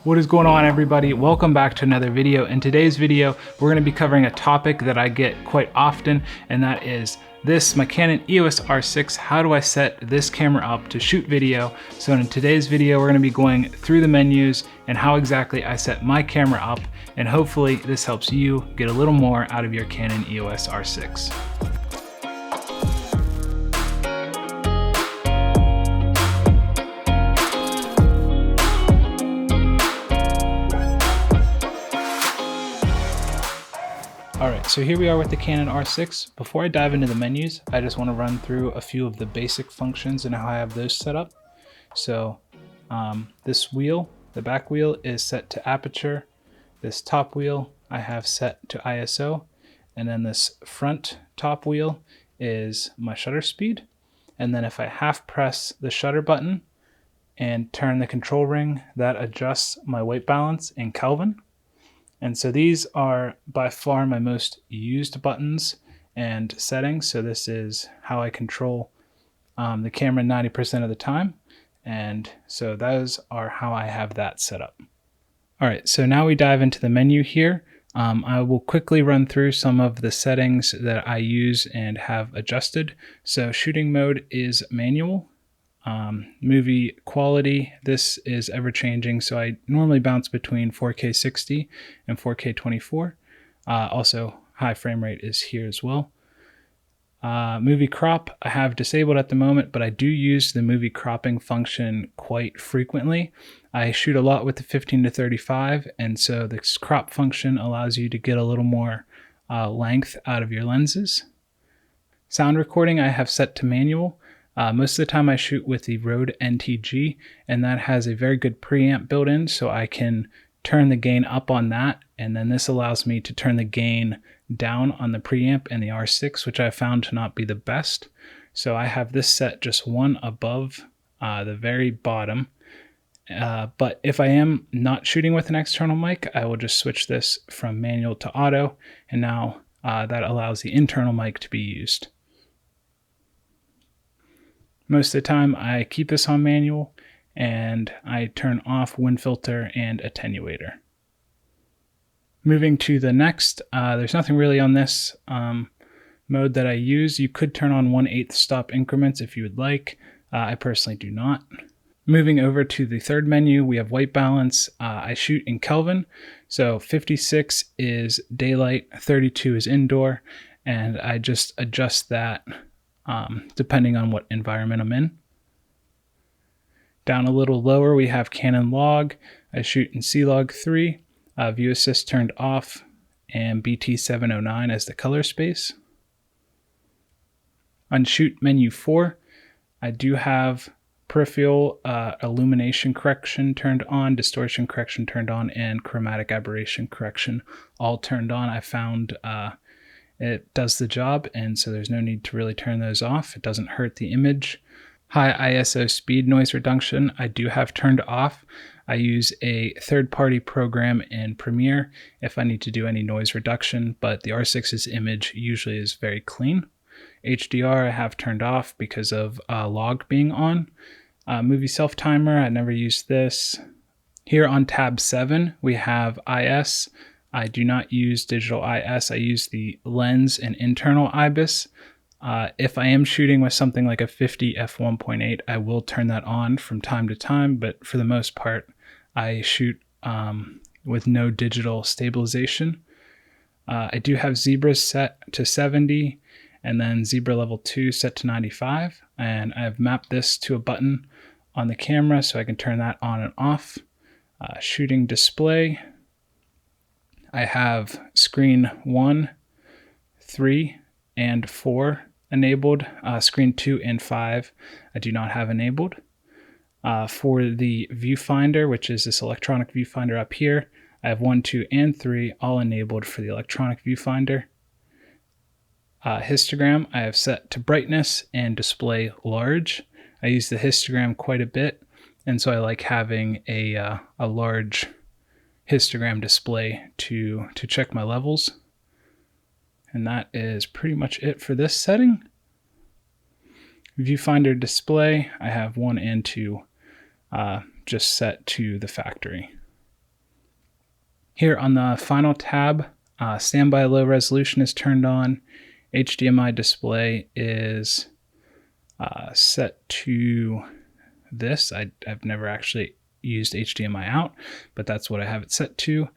What is going on, everybody? Welcome back to another video. In today's video, we're going to be covering a topic that I get quite often, and that is my Canon EOS R6. How do I set this camera up to shoot video? So in today's video, we're going to be going through the menus and how exactly I set my camera up, and hopefully this helps you get a little more out of your Canon EOS R6. Alright, so here we are with the Canon R6. Before I dive into the menus, I just want to run through a few of the basic functions and how I have those set up. So this wheel, the back wheel, is set to aperture. This top wheel I have set to ISO. And then this front top wheel is my shutter speed. And then if I half press the shutter button and turn the control ring, that adjusts my white balance in Kelvin. And so these are by far my most used buttons and settings. So this is how I control the camera 90% of the time. And so those are how I have that set up. All right, so now we dive into the menu here. I will quickly run through some of the settings that I use and have adjusted. So shooting mode is manual. Movie quality, this is ever changing, so I normally bounce between 4K 60 and 4K 24. Also high frame rate is here as well. Movie crop I have disabled at the moment, but I do use the movie cropping function quite frequently. I shoot a lot with the 15-35, and so this crop function allows you to get a little more length out of your lenses. Sound recording I have set to manual. Most of the time I shoot with the Rode NTG, and that has a very good preamp built in, so I can turn the gain up on that, and then this allows me to turn the gain down on the preamp and the R6, which I found to not be the best. So I have this set just one above the very bottom. But if I am not shooting with an external mic, I will just switch this from manual to auto, and now that allows the internal mic to be used. Most of the time I keep this on manual and I turn off wind filter and attenuator. Moving to the next, there's nothing really on this mode that I use. You could turn on 1/8 stop increments if you would like. I personally do not. Moving over to the third menu, we have white balance. I shoot in Kelvin, so 56 is daylight, 32 is indoor, and I just adjust that depending on what environment I'm in. Down a little lower, we have Canon log. I shoot in C-Log 3, view assist turned off, and BT709 as the color space. On shoot menu 4, I do have peripheral illumination correction turned on, distortion correction turned on, and chromatic aberration correction all turned on. I found it does the job, and so there's no need to really turn those off. It doesn't hurt the image. High ISO speed noise reduction I do have turned off. I use a third-party program in Premiere if I need to do any noise reduction, but the R6's image usually is very clean. HDR I have turned off because of log being on. Movie self-timer, I never used this. Here on tab 7, we have IS. I do not use digital IS. I use the lens and internal IBIS. If I am shooting with something like a 50 f1.8, I will turn that on from time to time, but for the most part, I shoot with no digital stabilization. I do have zebras set to 70, and then zebra level 2 set to 95, and I've mapped this to a button on the camera so I can turn that on and off. Shooting display, I have screen 1, 3, and 4 enabled. Screen 2 and 5 I do not have enabled. For the viewfinder, which is this electronic viewfinder up here, I have 1, 2, and 3 all enabled for the electronic viewfinder. Histogram I have set to brightness and display large. I use the histogram quite a bit, and so I like having a large histogram display to check my levels. And that is pretty much it for this setting. Viewfinder display, I have 1 and 2 just set to the factory. Here on the final tab, standby low resolution is turned on. HDMI display is set to this. I've never actually used HDMI out, but that's what I have it set to.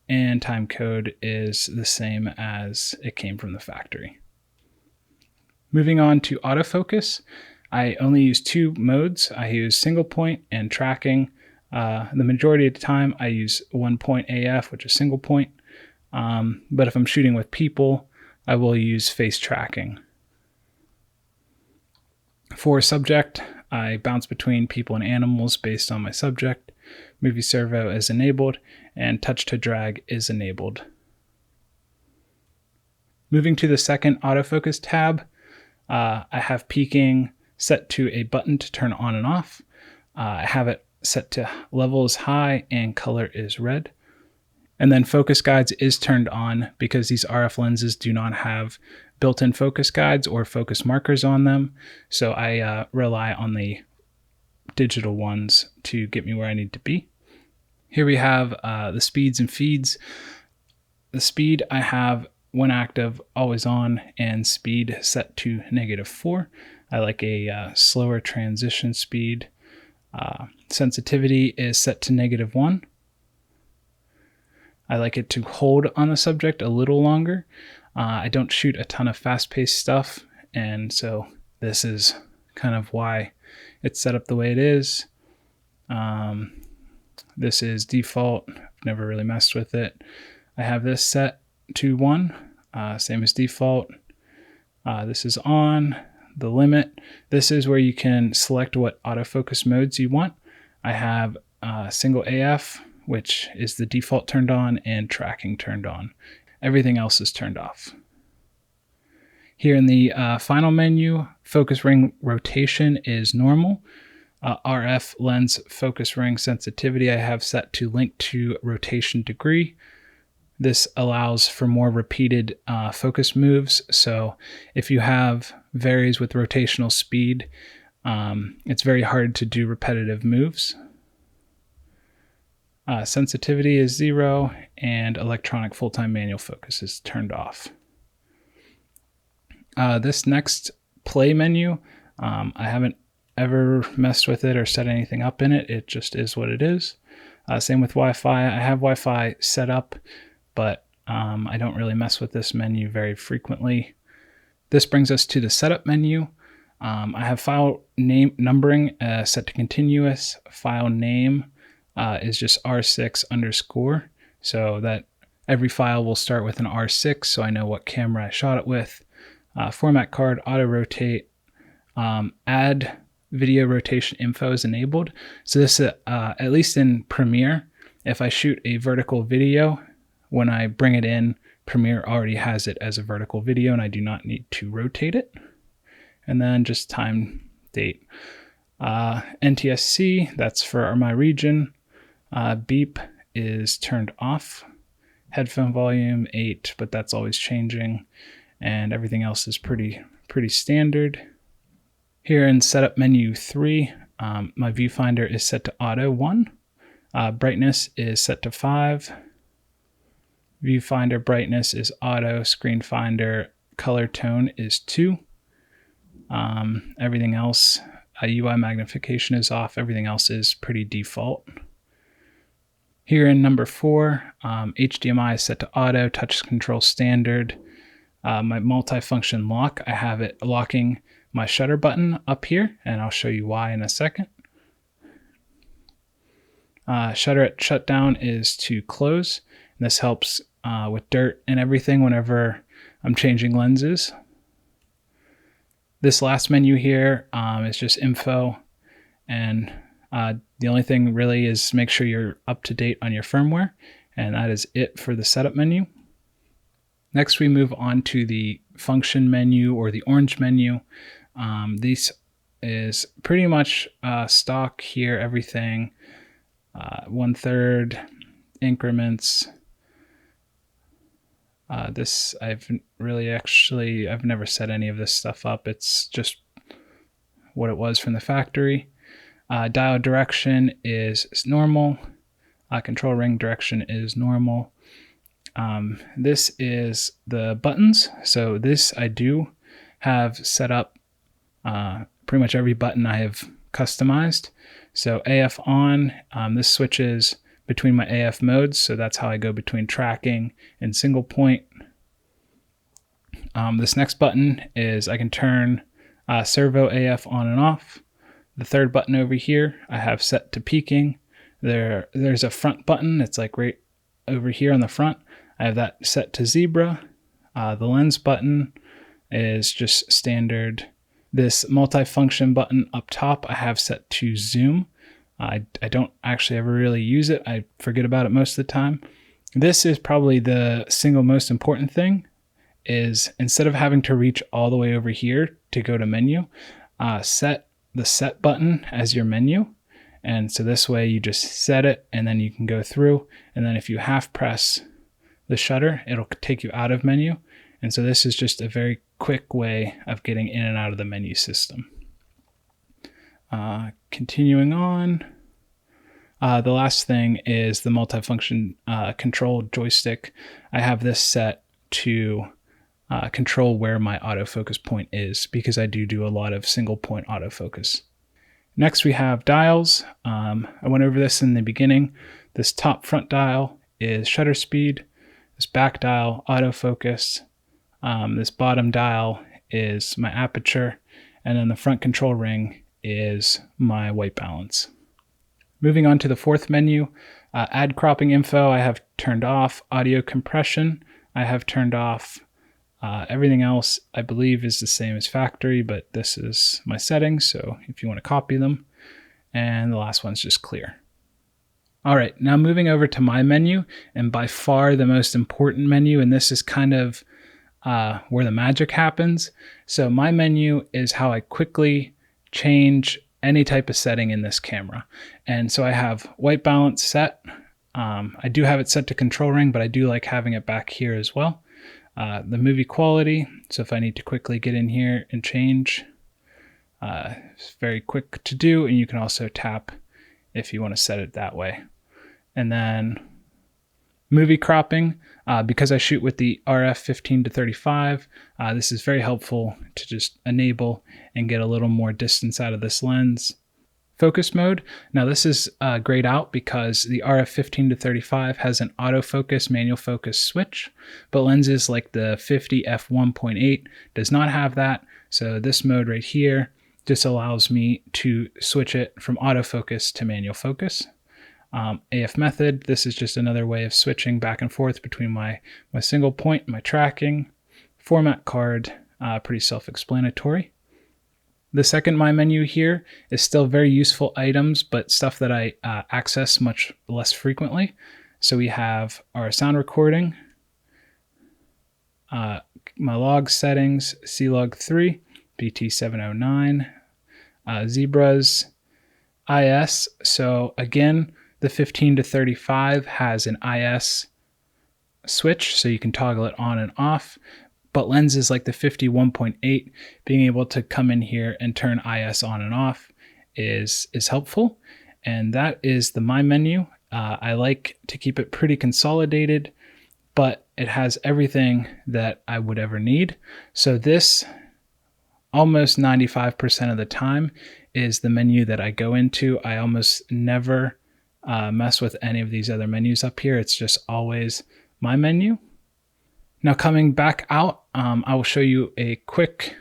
And time code is the same as it came from the factory. Moving on to autofocus, I only use two modes. I use single point and tracking. The majority of the time I use 1 point AF, which is single point. But if I'm shooting with people, I will use face tracking. For subject, I bounce between people and animals based on my subject. Movie servo is enabled, and touch to drag is enabled. Moving to the second autofocus tab, I have peaking set to a button to turn on and off. I have it set to level is high and color is red. And then focus guides is turned on because these RF lenses do not have built-in focus guides or focus markers on them. So I rely on the digital ones to get me where I need to be. Here we have the speeds and feeds. The speed I have when active, always on, and speed set to -4. I like a slower transition speed. Sensitivity is set to -1. I like it to hold on the subject a little longer. I don't shoot a ton of fast-paced stuff, and so this is kind of why it's set up the way it is. This is default. I've never really messed with it. I have this set to 1, same as default. This is on. The limit. This is where you can select what autofocus modes you want. I have single AF, which is the default turned on, and tracking turned on. Everything else is turned off. Here in the final menu, focus ring rotation is normal. RF lens focus ring sensitivity I have set to link to rotation degree. This allows for more repeated focus moves. So if you have varies with rotational speed, it's very hard to do repetitive moves. Sensitivity is 0, and electronic full-time manual focus is turned off. This next play menu, I haven't ever messed with it or set anything up in it. It just is what it is. Same with Wi-Fi. I have Wi-Fi set up, but I don't really mess with this menu very frequently. This brings us to the setup menu. I have file name numbering set to continuous. File name is just R6_, so that every file will start with an R6, so I know what camera I shot it with. Format card, auto rotate, add video rotation info is enabled. So this, at least in Premiere, if I shoot a vertical video, when I bring it in, Premiere already has it as a vertical video and I do not need to rotate it. And then just time, date. NTSC, that's for my region. Beep is turned off. Headphone volume 8, but that's always changing. And everything else is pretty standard. Here in setup menu 3, my viewfinder is set to auto 1. Brightness is set to 5. Viewfinder brightness is auto. Screen finder color tone is 2. Everything else, UI magnification is off. Everything else is pretty default. Here in number 4, HDMI is set to auto. Touch control standard. My multifunction lock, I have it locking my shutter button up here, and I'll show you why in a second. Shutter at shutdown is to close, and this helps with dirt and everything whenever I'm changing lenses. This last menu here is just info, and the only thing really is make sure you're up to date on your firmware, and that is it for the setup menu. Next, we move on to the function menu, or the orange menu. This is pretty much stock here, everything. 1/3 increments. This I've never set any of this stuff up. It's just what it was from the factory. Dial direction is normal. Control ring direction is normal. This is the buttons. So this I do have set up pretty much every button I have customized. So AF on, this switches between my AF modes. So that's how I go between tracking and single point. This next button is I can turn servo AF on and off. The third button over here I have set to peaking. There's a front button. It's like right over here on the front. I have that set to zebra. The lens button is just standard. This multifunction button up top I have set to zoom. I don't actually ever really use it. I forget about it most of the time. This is probably the single most important thing, is instead of having to reach all the way over here to go to menu, set the set button as your menu. And so this way you just set it and then you can go through. And then if you half press the shutter, it'll take you out of menu. And so this is just a very quick way of getting in and out of the menu system. Continuing on, the last thing is the multifunction control joystick. I have this set to control where my autofocus point is, because I do a lot of single point autofocus. Next we have dials. I went over this in the beginning. This top front dial is shutter speed. This back dial, autofocus. This bottom dial is my aperture. And then the front control ring is my white balance. Moving on to the fourth menu, add cropping info I have turned off. Audio compression I have turned off. Everything else I believe is the same as factory, but this is my settings, so if you want to copy them. And the last one's just clear. All right, now moving over to my menu, and by far the most important menu, and this is kind of where the magic happens. So my menu is how I quickly change any type of setting in this camera. And so I have white balance set. I do have it set to control ring, but I do like having it back here as well. The movie quality, so if I need to quickly get in here and change, it's very quick to do, and you can also tap if you want to set it that way. And then movie cropping, because I shoot with the RF 15 to 35, this is very helpful to just enable and get a little more distance out of this lens. Focus mode, now this is grayed out because the RF 15 to 35 has an autofocus manual focus switch, but lenses like the 50 f1.8 does not have that. So this mode right here just allows me to switch it from autofocus to manual focus. AF method, this is just another way of switching back and forth between my single point, my tracking. Format card, pretty self-explanatory. The second my menu here is still very useful items, but stuff that I access much less frequently. So we have our sound recording, my log settings, C-Log3, BT709, zebras, IS. So again, the 15 to 35 has an IS switch, so you can toggle it on and off. But lenses like the 51.8, being able to come in here and turn IS on and off is helpful. And that is the My menu. I like to keep it pretty consolidated, but it has everything that I would ever need. So this, almost 95% of the time, is the menu that I go into. I almost never mess with any of these other menus up here. It's just always My menu. Now coming back out, I will show you a quick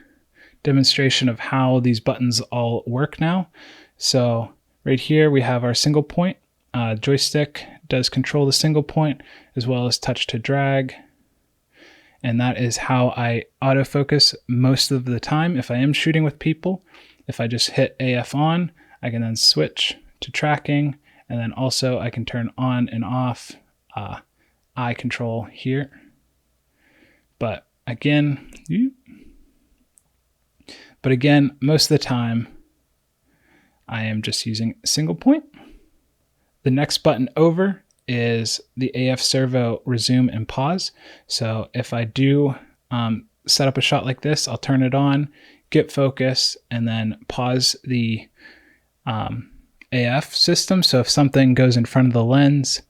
demonstration of how these buttons all work now. So right here we have our single point. Joystick does control the single point as well as touch to drag. And that is how I autofocus most of the time if I am shooting with people. If I just hit AF on, I can then switch to tracking, and then also I can turn on and off eye control here. But again, most of the time I am just using single point. The next button over is the AF servo resume and pause. So if I do set up a shot like this, I'll turn it on, get focus, and then pause the AF system. So if something goes in front of the lens,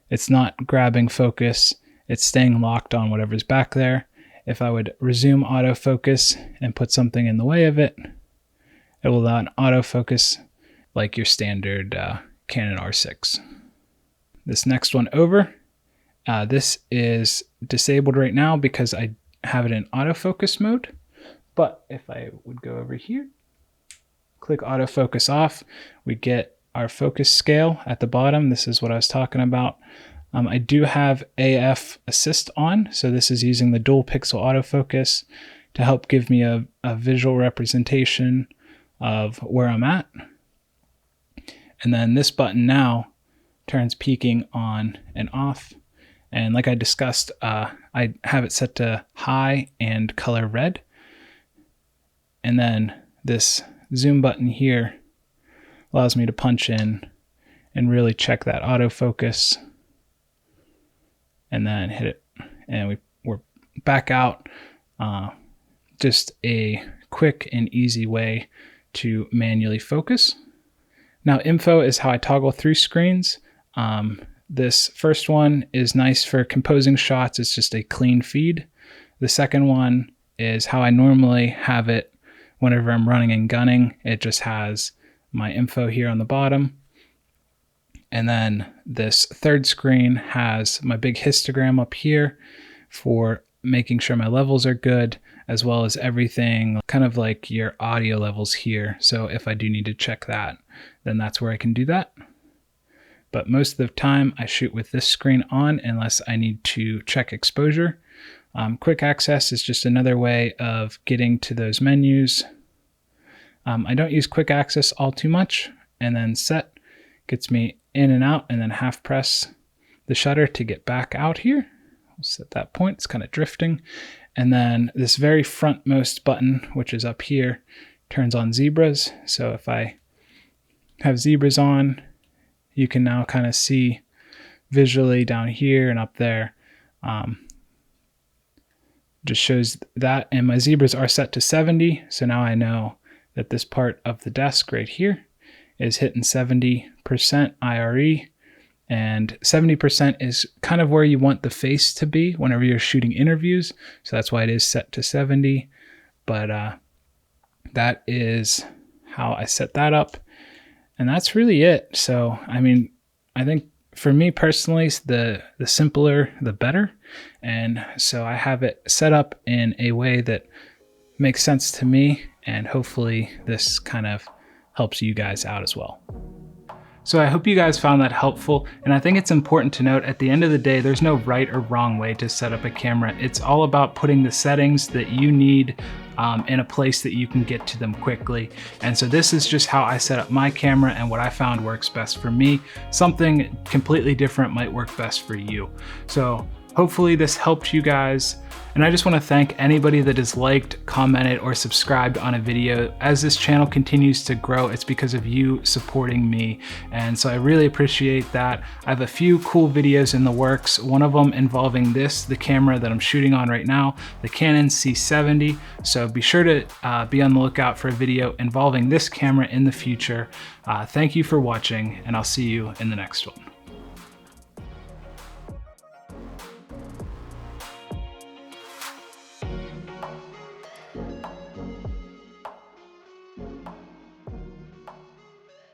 it's not grabbing focus, it's staying locked on whatever's back there. If I would resume autofocus and put something in the way of it, it will not autofocus like your standard Canon R6. This next one over, this is disabled right now because I have it in autofocus mode. But if I would go over here, click autofocus off, we get our focus scale at the bottom. This is what I was talking about. I do have AF assist on, so this is using the dual pixel autofocus to help give me a visual representation of where I'm at. And then this button now turns peaking on and off. And like I discussed, I have it set to high and color red. And then this zoom button here allows me to punch in and really check that autofocus and then hit it. And we're back out. Just a quick and easy way to manually focus. Now, info is how I toggle through screens. This first one is nice for composing shots. It's just a clean feed. The second one is how I normally have it whenever I'm running and gunning. It just has my info here on the bottom. And then this third screen has my big histogram up here for making sure my levels are good, as well as everything, kind of like your audio levels here. So if I do need to check that, then that's where I can do that. But most of the time I shoot with this screen on unless I need to check exposure. Quick access is just another way of getting to those menus. I don't use quick access all too much, and then set gets me in and out, and then half press the shutter to get back out here. We'll set that point, it's kind of drifting. And then this very frontmost button, which is up here, turns on zebras. So if I have zebras on, you can now kind of see visually down here and up there. Just shows that, and my zebras are set to 70. So now I know that this part of the desk right here is hitting 70% IRE, and 70% is kind of where you want the face to be whenever you're shooting interviews. So that's why it is set to 70. But that is how I set that up. And that's really it. So, I mean, I think for me personally, the simpler, the better. And so I have it set up in a way that makes sense to me. And hopefully this kind of helps you guys out as well. So I hope you guys found that helpful, and I think it's important to note at the end of the day, there's no right or wrong way to set up a camera. It's all about putting the settings that you need in a place that you can get to them quickly. And so this is just how I set up my camera and what I found works best for me. Something completely different might work best for you. So hopefully this helped you guys. And I just want to thank anybody that has liked, commented, or subscribed on a video. As this channel continues to grow, it's because of you supporting me. And so I really appreciate that. I have a few cool videos in the works. One of them involving the camera that I'm shooting on right now, the Canon C70. So be sure to be on the lookout for a video involving this camera in the future. Thank you for watching, and I'll see you in the next one.